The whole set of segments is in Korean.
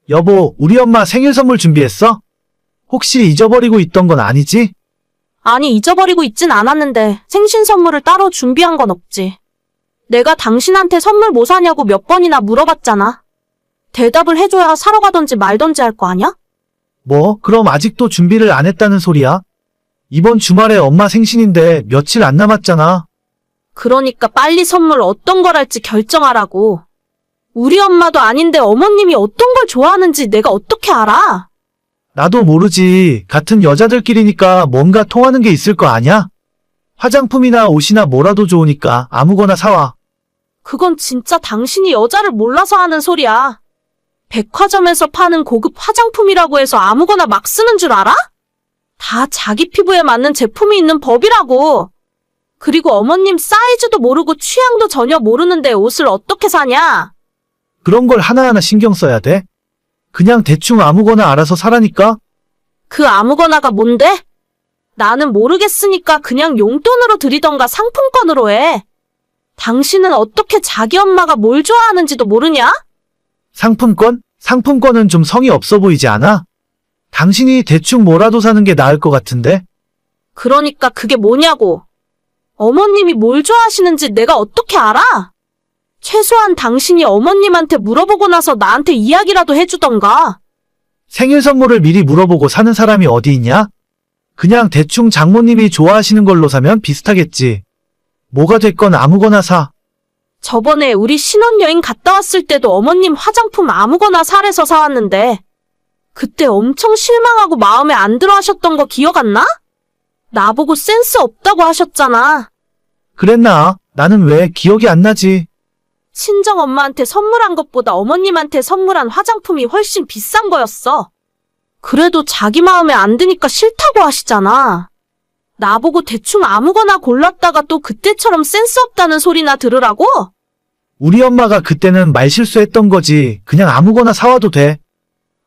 여보, 우리 엄마 생일 선물 준비했어? 혹시 잊어버리고 있던 건 아니지? 아니, 잊어버리고 있진 않았는데 생신 선물을 따로 준비한 건 없지. 내가 당신한테 선물 뭐 사냐고 몇 번이나 물어봤잖아. 대답을 해줘야 사러 가던지 말던지 할 거 아냐? 뭐, 그럼 아직도 준비를 안 했다는 소리야? 이번 주말에 엄마 생신인데 며칠 안 남았잖아. 그러니까 빨리 선물 어떤 걸 할지 결정하라고. 우리 엄마도 아닌데 어머님이 어떤 걸 좋아하는지 내가 어떻게 알아? 나도 모르지. 같은 여자들끼리니까 뭔가 통하는 게 있을 거 아냐? 화장품이나 옷이나 뭐라도 좋으니까 아무거나 사와. 그건 진짜 당신이 여자를 몰라서 하는 소리야. 백화점에서 파는 고급 화장품이라고 해서 아무거나 막 쓰는 줄 알아? 다 자기 피부에 맞는 제품이 있는 법이라고. 그리고 어머님 사이즈도 모르고 취향도 전혀 모르는데 옷을 어떻게 사냐? 그런 걸 하나하나 신경 써야 돼? 그냥 대충 아무거나 알아서 사라니까? 그 아무거나가 뭔데? 나는 모르겠으니까 그냥 용돈으로 드리던가 상품권으로 해. 당신은 어떻게 자기 엄마가 뭘 좋아하는지도 모르냐? 상품권? 상품권은 좀 성의 없어 보이지 않아? 당신이 대충 뭐라도 사는 게 나을 것 같은데? 그러니까 그게 뭐냐고. 어머님이 뭘 좋아하시는지 내가 어떻게 알아? 최소한 당신이 어머님한테 물어보고 나서 나한테 이야기라도 해주던가. 생일 선물을 미리 물어보고 사는 사람이 어디 있냐? 그냥 대충 장모님이 좋아하시는 걸로 사면 비슷하겠지. 뭐가 됐건 아무거나 사. 저번에 우리 신혼여행 갔다 왔을 때도 어머님 화장품 아무거나 사래서 사왔는데 그때 엄청 실망하고 마음에 안 들어 하셨던 거 기억 안 나? 나보고 센스 없다고 하셨잖아. 그랬나? 나는 왜 기억이 안 나지? 친정엄마한테 선물한 것보다 어머님한테 선물한 화장품이 훨씬 비싼 거였어. 그래도 자기 마음에 안 드니까 싫다고 하시잖아. 나보고 대충 아무거나 골랐다가 또 그때처럼 센스 없다는 소리나 들으라고? 우리 엄마가 그때는 말실수했던 거지. 그냥 아무거나 사와도 돼.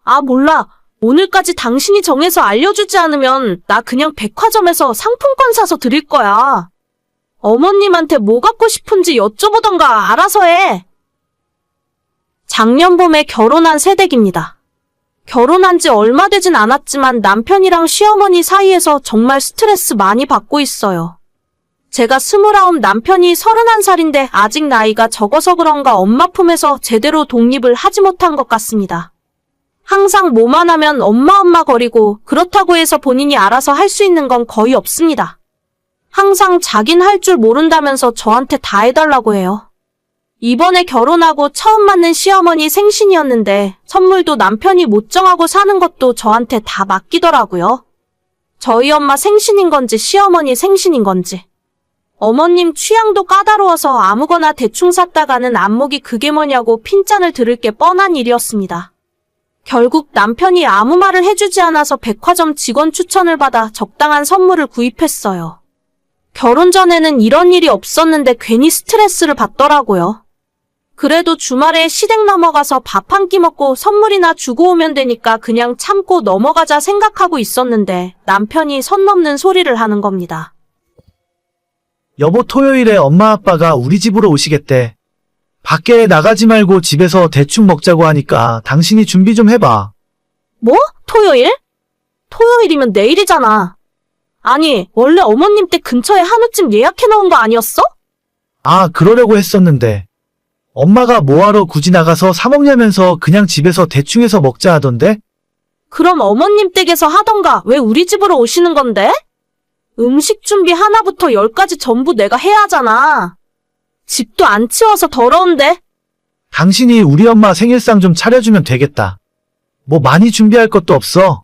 아, 몰라. 오늘까지 당신이 정해서 알려주지 않으면 나 그냥 백화점에서 상품권 사서 드릴 거야. 어머님한테 뭐 갖고 싶은지 여쭤보던가 알아서 해. 작년 봄에 결혼한 새댁입니다. 결혼한 지 얼마 되진 않았지만 남편이랑 시어머니 사이에서 정말 스트레스 많이 받고 있어요. 제가 29, 남편이 31살인데 아직 나이가 적어서 그런가 엄마 품에서 제대로 독립을 하지 못한 것 같습니다. 항상 뭐만 하면 엄마 거리고 그렇다고 해서 본인이 알아서 할 수 있는 건 거의 없습니다. 항상 자긴 할 줄 모른다면서 저한테 다 해달라고 해요. 이번에 결혼하고 처음 맞는 시어머니 생신이었는데 선물도 남편이 못 정하고 사는 것도 저한테 다 맡기더라고요. 저희 엄마 생신인 건지 시어머니 생신인 건지. 어머님 취향도 까다로워서 아무거나 대충 샀다가는 안목이 그게 뭐냐고 핀잔을 들을 게 뻔한 일이었습니다. 결국 남편이 아무 말을 해주지 않아서 백화점 직원 추천을 받아 적당한 선물을 구입했어요. 결혼 전에는 이런 일이 없었는데 괜히 스트레스를 받더라고요. 그래도 주말에 시댁 넘어가서 밥 한 끼 먹고 선물이나 주고 오면 되니까 그냥 참고 넘어가자 생각하고 있었는데 남편이 선 넘는 소리를 하는 겁니다. 여보, 토요일에 엄마 아빠가 우리 집으로 오시겠대. 밖에 나가지 말고 집에서 대충 먹자고 하니까 당신이 준비 좀 해봐. 뭐? 토요일? 토요일이면 내일이잖아. 아니, 원래 어머님 댁 근처에 한우집 예약해 놓은 거 아니었어? 아, 그러려고 했었는데. 엄마가 뭐하러 굳이 나가서 사 먹냐면서 그냥 집에서 대충 해서 먹자 하던데? 그럼 어머님 댁에서 하던가 왜 우리 집으로 오시는 건데? 음식 준비 하나부터 10까지 전부 내가 해야 하잖아. 집도 안 치워서 더러운데? 당신이 우리 엄마 생일상 좀 차려주면 되겠다. 뭐 많이 준비할 것도 없어.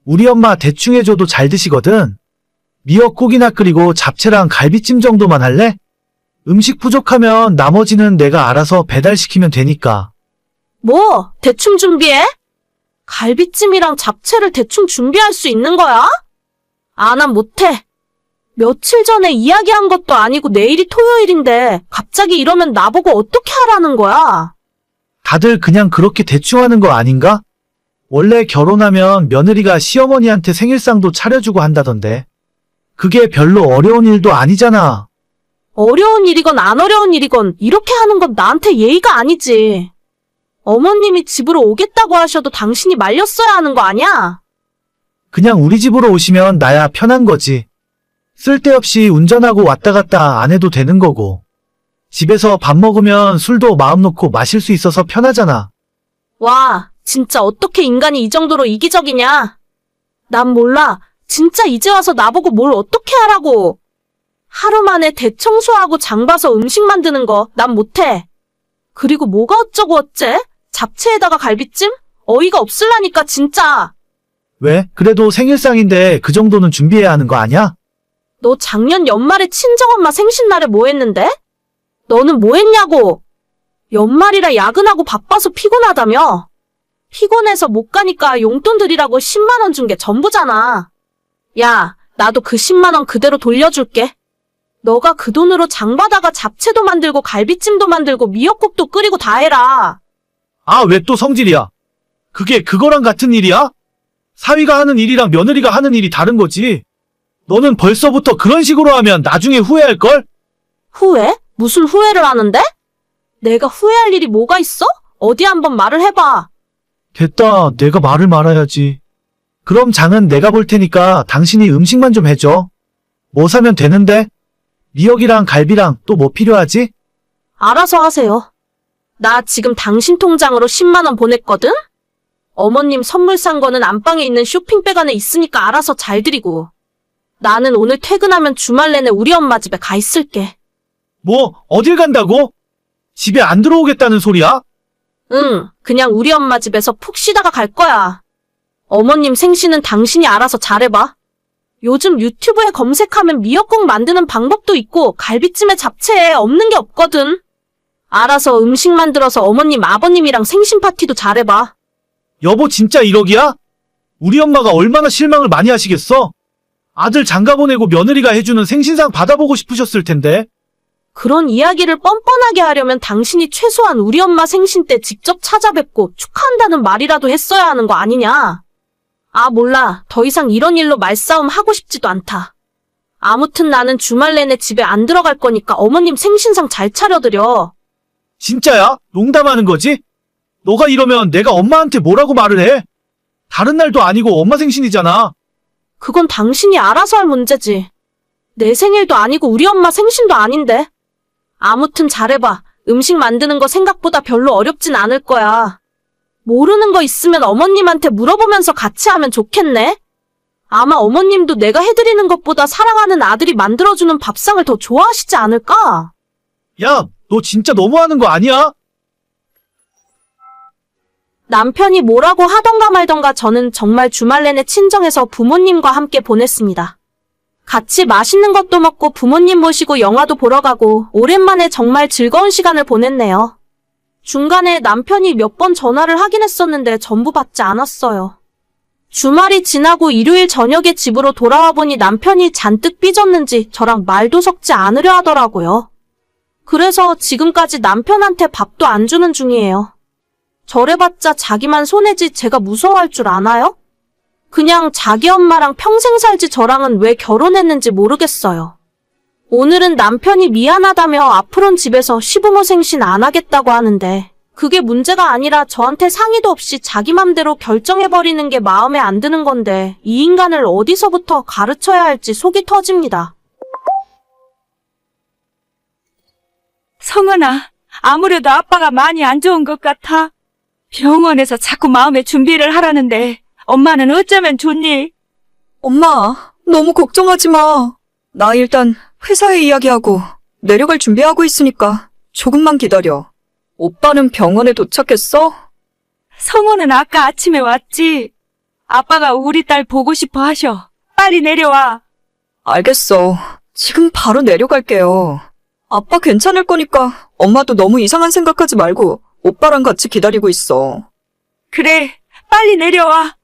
우리 엄마 대충 해줘도 잘 드시거든. 미역국이나 끓이고 잡채랑 갈비찜 정도만 할래? 음식 부족하면 나머지는 내가 알아서 배달시키면 되니까. 뭐? 대충 준비해? 갈비찜이랑 잡채를 대충 준비할 수 있는 거야? 아, 난 못해. 며칠 전에 이야기한 것도 아니고 내일이 토요일인데 갑자기 이러면 나보고 어떻게 하라는 거야? 다들 그냥 그렇게 대충 하는 거 아닌가? 원래 결혼하면 며느리가 시어머니한테 생일상도 차려주고 한다던데. 그게 별로 어려운 일도 아니잖아. 어려운 일이건 안 어려운 일이건 이렇게 하는 건 나한테 예의가 아니지. 어머님이 집으로 오겠다고 하셔도 당신이 말렸어야 하는 거 아니야? 그냥 우리 집으로 오시면 나야 편한 거지. 쓸데없이 운전하고 왔다 갔다 안 해도 되는 거고. 집에서 밥 먹으면 술도 마음 놓고 마실 수 있어서 편하잖아. 와, 진짜 어떻게 인간이 이 정도로 이기적이냐? 난 몰라. 진짜 이제 와서 나보고 뭘 어떻게 하라고. 하루 만에 대청소하고 장 봐서 음식 만드는 거 난 못해. 그리고 뭐가 어쩌고 어째? 잡채에다가 갈비찜? 어이가 없을라니까 진짜. 왜? 그래도 생일상인데 그 정도는 준비해야 하는 거 아니야? 너 작년 연말에 친정엄마 생신날에 뭐 했는데? 너는 뭐 했냐고. 연말이라 야근하고 바빠서 피곤하다며. 피곤해서 못 가니까 용돈 드리라고 10만 원 준 게 전부잖아. 야, 나도 그 10만 원 그대로 돌려줄게. 너가 그 돈으로 장 봐다가 잡채도 만들고 갈비찜도 만들고 미역국도 끓이고 다 해라. 아, 왜 또 성질이야? 그게 그거랑 같은 일이야? 사위가 하는 일이랑 며느리가 하는 일이 다른 거지. 너는 벌써부터 그런 식으로 하면 나중에 후회할걸? 후회? 무슨 후회를 하는데? 내가 후회할 일이 뭐가 있어? 어디 한번 말을 해봐. 됐다. 내가 말을 말아야지. 그럼 장은 내가 볼 테니까 당신이 음식만 좀 해줘. 뭐 사면 되는데? 미역이랑 갈비랑 또 뭐 필요하지? 알아서 하세요. 나 지금 당신 통장으로 10만 원 보냈거든? 어머님 선물 산 거는 안방에 있는 쇼핑백 안에 있으니까 알아서 잘 드리고. 나는 오늘 퇴근하면 주말 내내 우리 엄마 집에 가 있을게. 뭐, 어딜 간다고? 집에 안 들어오겠다는 소리야? 응, 그냥 우리 엄마 집에서 푹 쉬다가 갈 거야. 어머님 생신은 당신이 알아서 잘해봐. 요즘 유튜브에 검색하면 미역국 만드는 방법도 있고 갈비찜에 잡채에 없는 게 없거든. 알아서 음식 만들어서 어머님 아버님이랑 생신 파티도 잘해봐. 여보 진짜 1억이야? 우리 엄마가 얼마나 실망을 많이 하시겠어? 아들 장가 보내고 며느리가 해주는 생신상 받아보고 싶으셨을 텐데. 그런 이야기를 뻔뻔하게 하려면 당신이 최소한 우리 엄마 생신 때 직접 찾아뵙고 축하한다는 말이라도 했어야 하는 거 아니냐. 아 몰라. 더 이상 이런 일로 말싸움 하고 싶지도 않다. 아무튼 나는 주말 내내 집에 안 들어갈 거니까 어머님 생신상 잘 차려드려. 진짜야? 농담하는 거지? 너가 이러면 내가 엄마한테 뭐라고 말을 해? 다른 날도 아니고 엄마 생신이잖아. 그건 당신이 알아서 할 문제지. 내 생일도 아니고 우리 엄마 생신도 아닌데. 아무튼 잘해봐. 음식 만드는 거 생각보다 별로 어렵진 않을 거야. 모르는 거 있으면 어머님한테 물어보면서 같이 하면 좋겠네. 아마 어머님도 내가 해드리는 것보다 사랑하는 아들이 만들어주는 밥상을 더 좋아하시지 않을까? 야, 너 진짜 너무하는 거 아니야? 남편이 뭐라고 하던가 말던가 저는 정말 주말 내내 친정에서 부모님과 함께 보냈습니다. 같이 맛있는 것도 먹고 부모님 모시고 영화도 보러 가고 오랜만에 정말 즐거운 시간을 보냈네요. 중간에 남편이 몇 번 전화를 하긴 했었는데 전부 받지 않았어요. 주말이 지나고 일요일 저녁에 집으로 돌아와 보니 남편이 잔뜩 삐졌는지 저랑 말도 섞지 않으려 하더라고요. 그래서 지금까지 남편한테 밥도 안 주는 중이에요. 저래봤자 자기만 손해지 제가 무서워할 줄 아나요? 그냥 자기 엄마랑 평생 살지 저랑은 왜 결혼했는지 모르겠어요. 오늘은 남편이 미안하다며 앞으론 집에서 시부모 생신 안 하겠다고 하는데 그게 문제가 아니라 저한테 상의도 없이 자기 맘대로 결정해버리는 게 마음에 안 드는 건데 이 인간을 어디서부터 가르쳐야 할지 속이 터집니다. 성은아, 아무래도 아빠가 많이 안 좋은 것 같아. 병원에서 자꾸 마음의 준비를 하라는데 엄마는 어쩌면 좋니? 엄마, 너무 걱정하지 마. 나 일단 회사에 이야기하고 내려갈 준비하고 있으니까 조금만 기다려. 오빠는 병원에 도착했어? 성은은 아까 아침에 왔지. 아빠가 우리 딸 보고 싶어 하셔. 빨리 내려와. 알겠어. 지금 바로 내려갈게요. 아빠 괜찮을 거니까 엄마도 너무 이상한 생각하지 말고 오빠랑 같이 기다리고 있어. 그래, 빨리 내려와.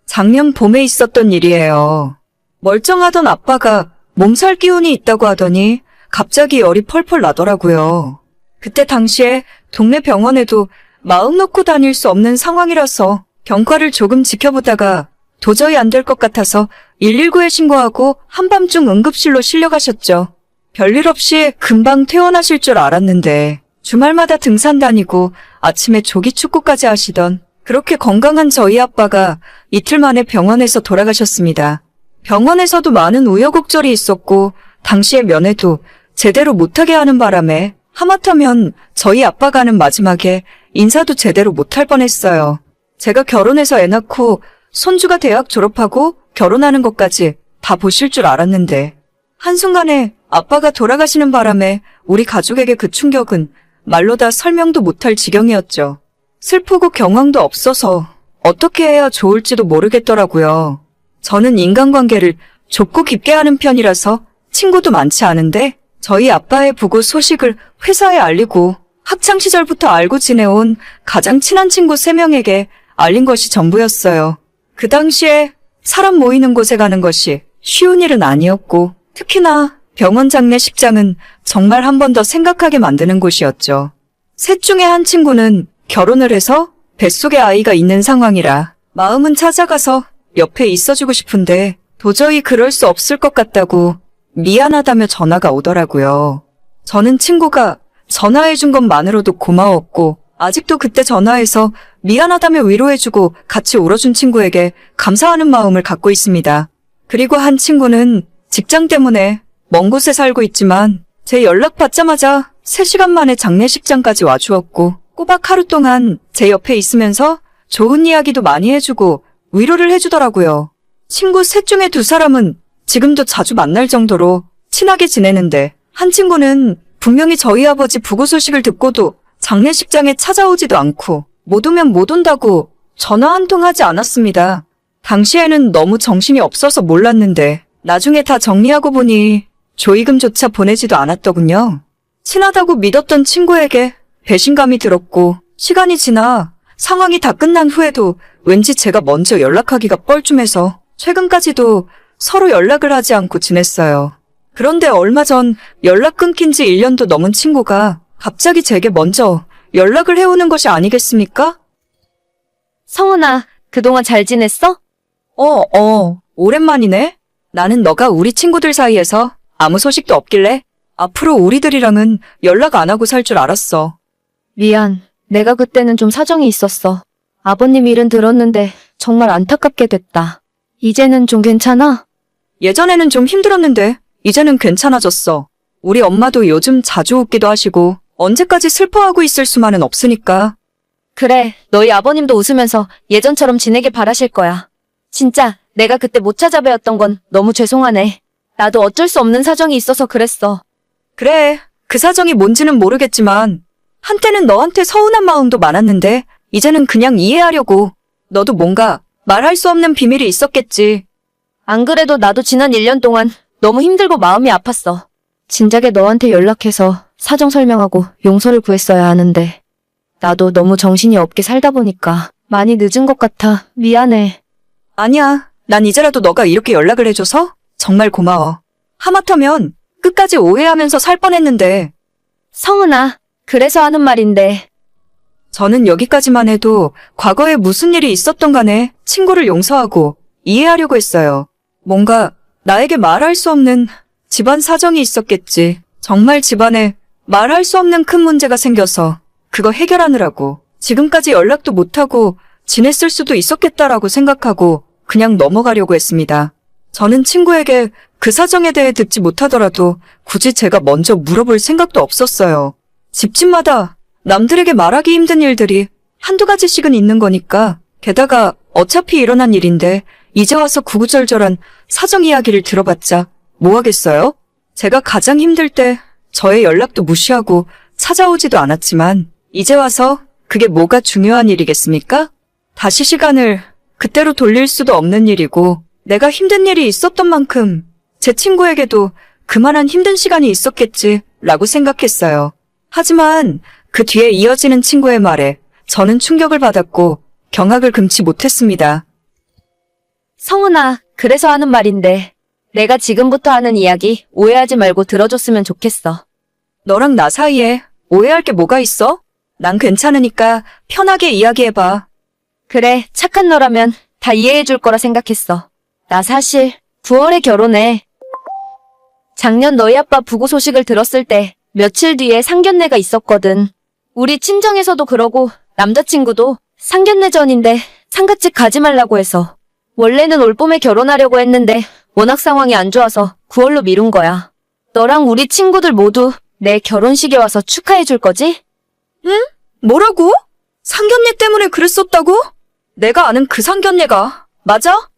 작년 봄에 있었던 일이에요. 멀쩡하던 아빠가 몸살 기운이 있다고 하더니 갑자기 열이 펄펄 나더라고요. 그때 당시에 동네 병원에도 마음 놓고 다닐 수 없는 상황이라서 경과를 조금 지켜보다가 도저히 안 될 것 같아서 119에 신고하고 한밤중 응급실로 실려가셨죠. 별일 없이 금방 퇴원하실 줄 알았는데 주말마다 등산 다니고 아침에 조기 축구까지 하시던 그렇게 건강한 저희 아빠가 이틀 만에 병원에서 돌아가셨습니다. 병원에서도 많은 우여곡절이 있었고 당시에 면회도 제대로 못하게 하는 바람에 하마터면 저희 아빠가 하는 마지막에 인사도 제대로 못할 뻔했어요. 제가 결혼해서 애 낳고 손주가 대학 졸업하고 결혼하는 것까지 다 보실 줄 알았는데 한순간에 아빠가 돌아가시는 바람에 우리 가족에게 그 충격은 말로 다 설명도 못할 지경이었죠. 슬프고 경황도 없어서 어떻게 해야 좋을지도 모르겠더라고요. 저는 인간관계를 좁고 깊게 하는 편이라서 친구도 많지 않은데 저희 아빠의 부고 소식을 회사에 알리고 학창시절부터 알고 지내온 가장 친한 친구 3명에게 알린 것이 전부였어요. 그 당시에 사람 모이는 곳에 가는 것이 쉬운 일은 아니었고 특히나 병원 장례식장은 정말 한 번 더 생각하게 만드는 곳이었죠. 셋 중에 한 친구는 결혼을 해서 뱃속에 아이가 있는 상황이라 마음은 찾아가서 옆에 있어주고 싶은데 도저히 그럴 수 없을 것 같다고 미안하다며 전화가 오더라고요. 저는 친구가 전화해준 것만으로도 고마웠고 아직도 그때 전화해서 미안하다며 위로해주고 같이 울어준 친구에게 감사하는 마음을 갖고 있습니다. 그리고 한 친구는 직장 때문에 먼 곳에 살고 있지만 제 연락 받자마자 3시간 만에 장례식장까지 와주었고 꼬박 하루 동안 제 옆에 있으면서 좋은 이야기도 많이 해주고 위로를 해주더라고요. 친구 셋 중에 2사람은 지금도 자주 만날 정도로 친하게 지내는데 한 친구는 분명히 저희 아버지 부고 소식을 듣고도 장례식장에 찾아오지도 않고 못 오면 못 온다고 전화 한 통 하지 않았습니다. 당시에는 너무 정신이 없어서 몰랐는데 나중에 다 정리하고 보니 조의금조차 보내지도 않았더군요. 친하다고 믿었던 친구에게 배신감이 들었고 시간이 지나 상황이 다 끝난 후에도 왠지 제가 먼저 연락하기가 뻘쭘해서 최근까지도 서로 연락을 하지 않고 지냈어요. 그런데 얼마 전 연락 끊긴 지 1년도 넘은 친구가 갑자기 제게 먼저 연락을 해오는 것이 아니겠습니까? 성은아, 그동안 잘 지냈어? 오랜만이네. 나는 너가 우리 친구들 사이에서 아무 소식도 없길래 앞으로 우리들이랑은 연락 안 하고 살 줄 알았어. 미안. 내가 그때는 좀 사정이 있었어. 아버님 일은 들었는데 정말 안타깝게 됐다. 이제는 좀 괜찮아? 예전에는 좀 힘들었는데 이제는 괜찮아졌어. 우리 엄마도 요즘 자주 웃기도 하시고 언제까지 슬퍼하고 있을 수만은 없으니까. 그래, 너희 아버님도 웃으면서 예전처럼 지내길 바라실 거야. 진짜 내가 그때 못 찾아뵈었던 건 너무 죄송하네. 나도 어쩔 수 없는 사정이 있어서 그랬어. 그래, 그 사정이 뭔지는 모르겠지만 한때는 너한테 서운한 마음도 많았는데 이제는 그냥 이해하려고. 너도 뭔가 말할 수 없는 비밀이 있었겠지. 안 그래도 나도 지난 1년 동안 너무 힘들고 마음이 아팠어. 진작에 너한테 연락해서 사정 설명하고 용서를 구했어야 하는데 나도 너무 정신이 없게 살다 보니까 많이 늦은 것 같아. 미안해. 아니야, 난 이제라도 너가 이렇게 연락을 해줘서 정말 고마워. 하마터면 끝까지 오해하면서 살 뻔했는데. 성은아, 그래서 하는 말인데. 저는 여기까지만 해도 과거에 무슨 일이 있었던 간에 친구를 용서하고 이해하려고 했어요. 뭔가 나에게 말할 수 없는 집안 사정이 있었겠지. 정말 집안에 말할 수 없는 큰 문제가 생겨서 그거 해결하느라고 지금까지 연락도 못하고 지냈을 수도 있었겠다라고 생각하고 그냥 넘어가려고 했습니다. 저는 친구에게 그 사정에 대해 듣지 못하더라도 굳이 제가 먼저 물어볼 생각도 없었어요. 집집마다 남들에게 말하기 힘든 일들이 한두 가지씩은 있는 거니까 게다가 어차피 일어난 일인데 이제 와서 구구절절한 사정 이야기를 들어봤자 뭐 하겠어요? 제가 가장 힘들 때 저의 연락도 무시하고 찾아오지도 않았지만 이제 와서 그게 뭐가 중요한 일이겠습니까? 다시 시간을 그때로 돌릴 수도 없는 일이고 내가 힘든 일이 있었던 만큼 제 친구에게도 그만한 힘든 시간이 있었겠지라고 생각했어요. 하지만 그 뒤에 이어지는 친구의 말에 저는 충격을 받았고 경악을 금치 못했습니다. 성은아, 그래서 하는 말인데 내가 지금부터 하는 이야기 오해하지 말고 들어줬으면 좋겠어. 너랑 나 사이에 오해할 게 뭐가 있어? 난 괜찮으니까 편하게 이야기해봐. 그래, 착한 너라면 다 이해해줄 거라 생각했어. 나 사실 9월에 결혼해. 작년 너희 아빠 부고 소식을 들었을 때 며칠 뒤에 상견례가 있었거든. 우리 친정에서도 그러고 남자친구도 상견례 전인데 상갓집 가지 말라고 해서. 원래는 올 봄에 결혼하려고 했는데 워낙 상황이 안 좋아서 9월로 미룬 거야. 너랑 우리 친구들 모두 내 결혼식에 와서 축하해 줄 거지? 뭐라고? 상견례 때문에 그랬었다고? 내가 아는 그 상견례가 맞아?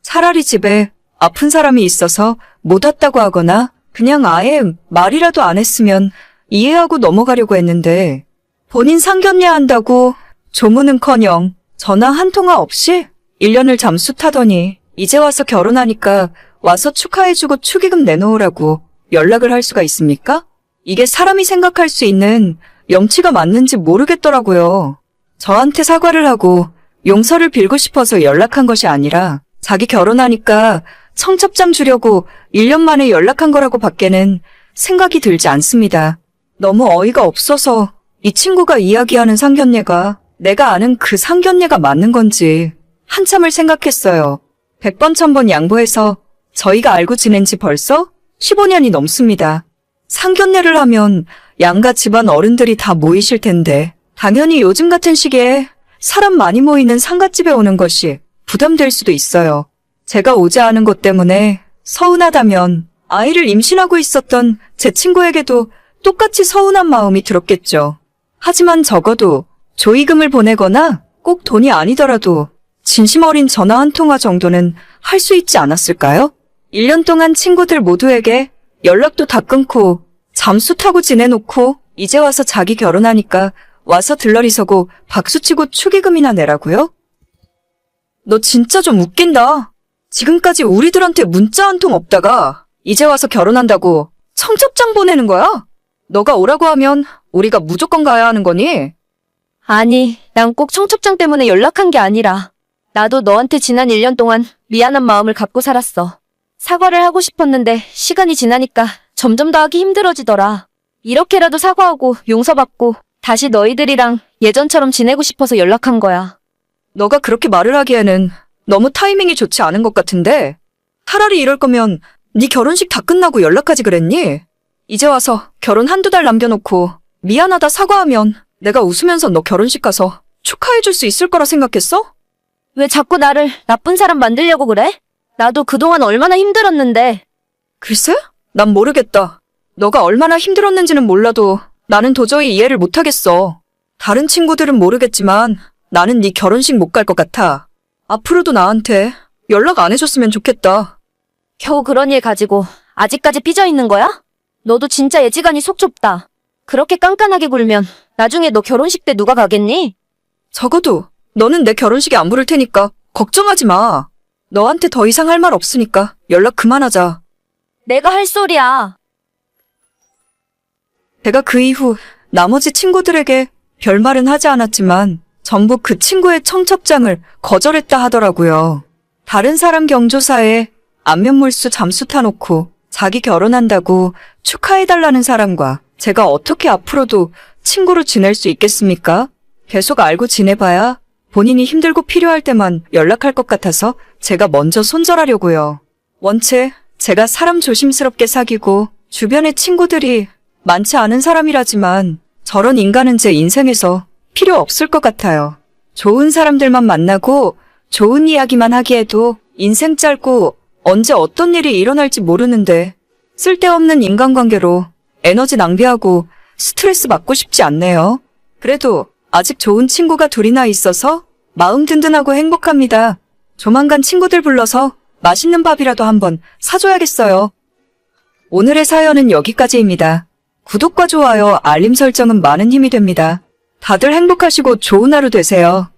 차라리 집에 아픈 사람이 있어서 못 왔다고 하거나 그냥 아예 말이라도 안 했으면 이해하고 넘어가려고 했는데 본인 상견례 한다고 조문은커녕 전화 한 통화 없이 1년을 잠수 타더니 이제 와서 결혼하니까 와서 축하해주고 축의금 내놓으라고 연락을 할 수가 있습니까? 이게 사람이 생각할 수 있는 염치가 맞는지 모르겠더라고요. 저한테 사과를 하고 용서를 빌고 싶어서 연락한 것이 아니라 자기 결혼하니까 청첩장 주려고 1년 만에 연락한 거라고 밖에는 생각이 들지 않습니다. 너무 어이가 없어서 이 친구가 이야기하는 상견례가 내가 아는 그 상견례가 맞는 건지 한참을 생각했어요. 100번 1000번 양보해서 저희가 알고 지낸 지 벌써 15년이 넘습니다. 상견례를 하면 양가 집안 어른들이 다 모이실 텐데 당연히 요즘 같은 시기에 사람 많이 모이는 상갓집에 오는 것이 부담될 수도 있어요. 제가 오지 않은 것 때문에 서운하다면 아이를 임신하고 있었던 제 친구에게도 똑같이 서운한 마음이 들었겠죠. 하지만 적어도 조의금을 보내거나 꼭 돈이 아니더라도 진심 어린 전화 한 통화 정도는 할 수 있지 않았을까요? 1년 동안 친구들 모두에게 연락도 다 끊고 잠수 타고 지내놓고 이제 와서 자기 결혼하니까 와서 들러리 서고 박수치고 축의금이나 내라고요? 너 진짜 좀 웃긴다. 지금까지 우리들한테 문자 한 통 없다가 이제 와서 결혼한다고 청첩장 보내는 거야? 너가 오라고 하면 우리가 무조건 가야 하는 거니? 아니, 난 꼭 청첩장 때문에 연락한 게 아니라 나도 너한테 지난 1년 동안 미안한 마음을 갖고 살았어. 사과를 하고 싶었는데 시간이 지나니까 점점 더 하기 힘들어지더라. 이렇게라도 사과하고 용서받고 다시 너희들이랑 예전처럼 지내고 싶어서 연락한 거야. 너가 그렇게 말을 하기에는 너무 타이밍이 좋지 않은 것 같은데 차라리 이럴 거면 네 결혼식 다 끝나고 연락하지 그랬니? 이제 와서 결혼 한두 달 남겨놓고 미안하다 사과하면 내가 웃으면서 너 결혼식 가서 축하해줄 수 있을 거라 생각했어? 왜 자꾸 나를 나쁜 사람 만들려고 그래? 나도 그동안 얼마나 힘들었는데. 글쎄? 난 모르겠다. 너가 얼마나 힘들었는지는 몰라도 나는 도저히 이해를 못하겠어. 다른 친구들은 모르겠지만 나는 네 결혼식 못 갈 것 같아. 앞으로도 나한테 연락 안 해줬으면 좋겠다. 겨우 그런 일 가지고 아직까지 삐져 있는 거야? 너도 진짜 애지간히 속 좁다. 그렇게 깐깐하게 굴면 나중에 너 결혼식 때 누가 가겠니? 적어도 너는 내 결혼식에 안 부를 테니까 걱정하지 마. 너한테 더 이상 할 말 없으니까 연락 그만하자. 내가 할 소리야. 제가 그 이후 나머지 친구들에게 별말은 하지 않았지만 전부 그 친구의 청첩장을 거절했다 하더라고요. 다른 사람 경조사에 안면몰수 잠수 타놓고 자기 결혼한다고 축하해달라는 사람과 제가 어떻게 앞으로도 친구로 지낼 수 있겠습니까? 계속 알고 지내봐야 본인이 힘들고 필요할 때만 연락할 것 같아서 제가 먼저 손절하려고요. 원체 제가 사람 조심스럽게 사귀고 주변의 친구들이 많지 않은 사람이라지만 저런 인간은 제 인생에서 필요 없을 것 같아요. 좋은 사람들만 만나고 좋은 이야기만 하기에도 인생 짧고 언제 어떤 일이 일어날지 모르는데 쓸데없는 인간관계로 에너지 낭비하고 스트레스 받고 싶지 않네요. 그래도 아직 좋은 친구가 둘이나 있어서 마음 든든하고 행복합니다. 조만간 친구들 불러서 맛있는 밥이라도 한번 사줘야겠어요. 오늘의 사연은 여기까지입니다. 구독과 좋아요, 알림 설정은 많은 힘이 됩니다. 다들 행복하시고 좋은 하루 되세요.